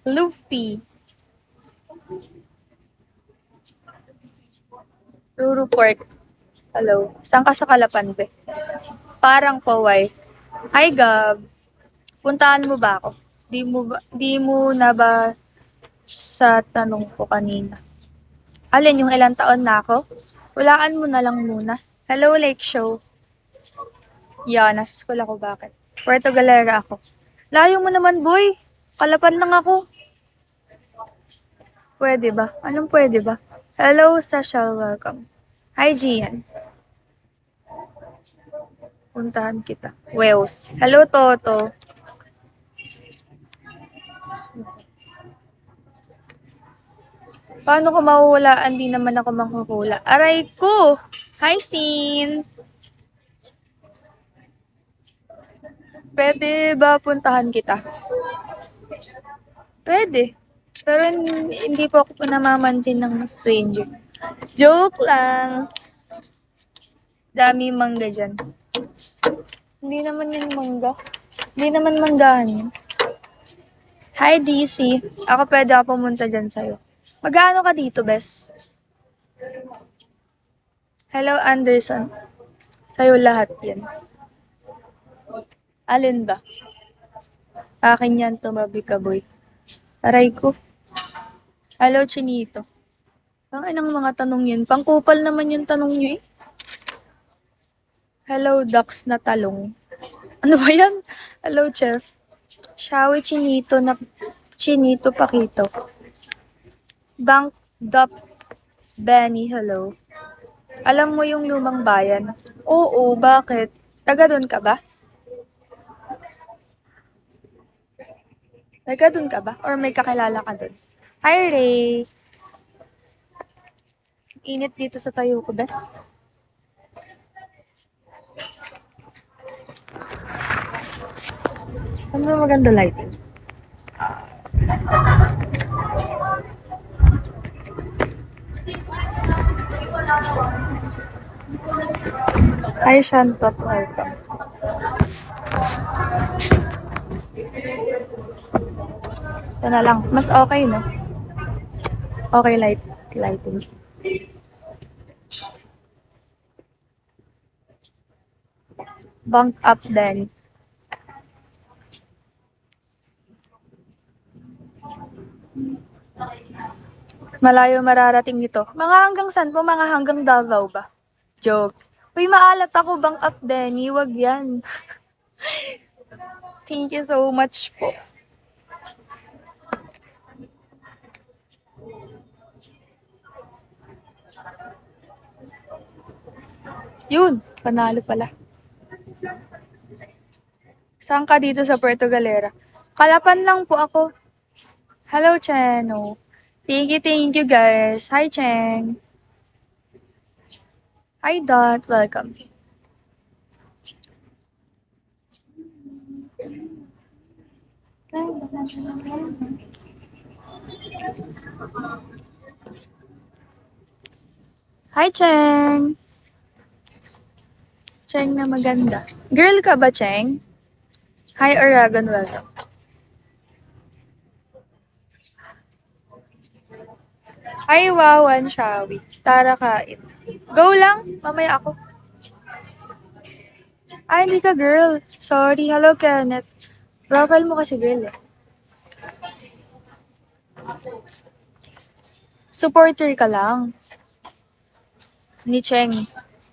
Luffy. Ruru Pork. Hello. Saan ka sa Kalapan, be? Parang paway. Hi, Gab. Puntahan mo ba ako? Di mo na ba sa tanong ko kanina? Alin, yung ilang taon na ako? Walaan mo na lang muna. Hello, Lake Show. Yeah, nasa school ako. Bakit? Puerto Galera ako. Layo mo naman, boy. Kalapan lang ako. Pwede ba? Anong pwede ba? Hello, Sasha. Welcome. Hi, Gian. Puntahan kita. Weos. Hello, Toto. Paano ko mahuhulaan? Di naman ako manghuhula. Aray ko! Hi, Sin! Pwede ba puntahan kita? Pwede. Pero hindi po ako namamansin ng stranger. Joke lang. Dami mangga dyan. Hindi naman yung mangga. Hindi naman manggahan yun. Hi, DC. Ako pwede ako pumunta dyan sa'yo. Magkano ka dito, bes? Hello, Anderson. Sa'yo lahat yan. Alin ba? Akin yan, tumabi ka, boy. Aray ko. Hello, Chinito. Ang inang mga tanong yun. Pangkupal naman yung tanong nyo eh. Hello, ducks na talong. Ano ba yan? Hello, chef. Shawi, Chinito na Chinito Pakito. Bank Dup Benny, hello. Alam mo yung lumang bayan? Oo, bakit? Taga doon ka ba? Taga doon ka ba? Or may kakilala ka doon? Hi, Ray. Init dito sa tayo ko, bes. Ano ba maganda lighting? Hi, Shantot. Welcome. Ito na lang. Mas okay, no? Okay, lighting. Bunk up then. Malayo mararating ito. Mga hanggang saan po? Mga hanggang Davao ba? Joke. Uy, maalat ako, bang up, Denny. Wag yan. Thank you so much po. Yun, panalo pala. Saan ka dito sa Puerto Galera? Kalapan lang po ako. Hello, Cheno. Thank you, guys. Hi, Cheng. Hi, Dot. Welcome. Hi, Cheng. Cheng na maganda. Girl ka ba, Cheng? Hi, Aragon. Welcome. Hi, Wawan, Shawi. Tara kain. Go lang. Mamaya ako. Ay, hindi ka girl. Sorry. Hello, Kenneth. Profile mo kasi girl eh. Supporter ka lang. Ni Cheng.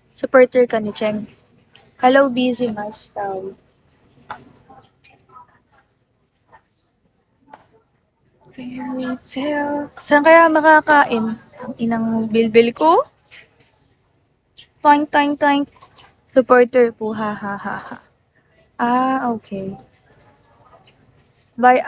Supporter ka ni Cheng. Hello, busy mas. Shawi. Fairy tale. Saan kaya makakain? Ang inang bilbil ko? Toink, toink, toink. Supporter po, ha, ha, ha, ha. Ah, okay. Bye.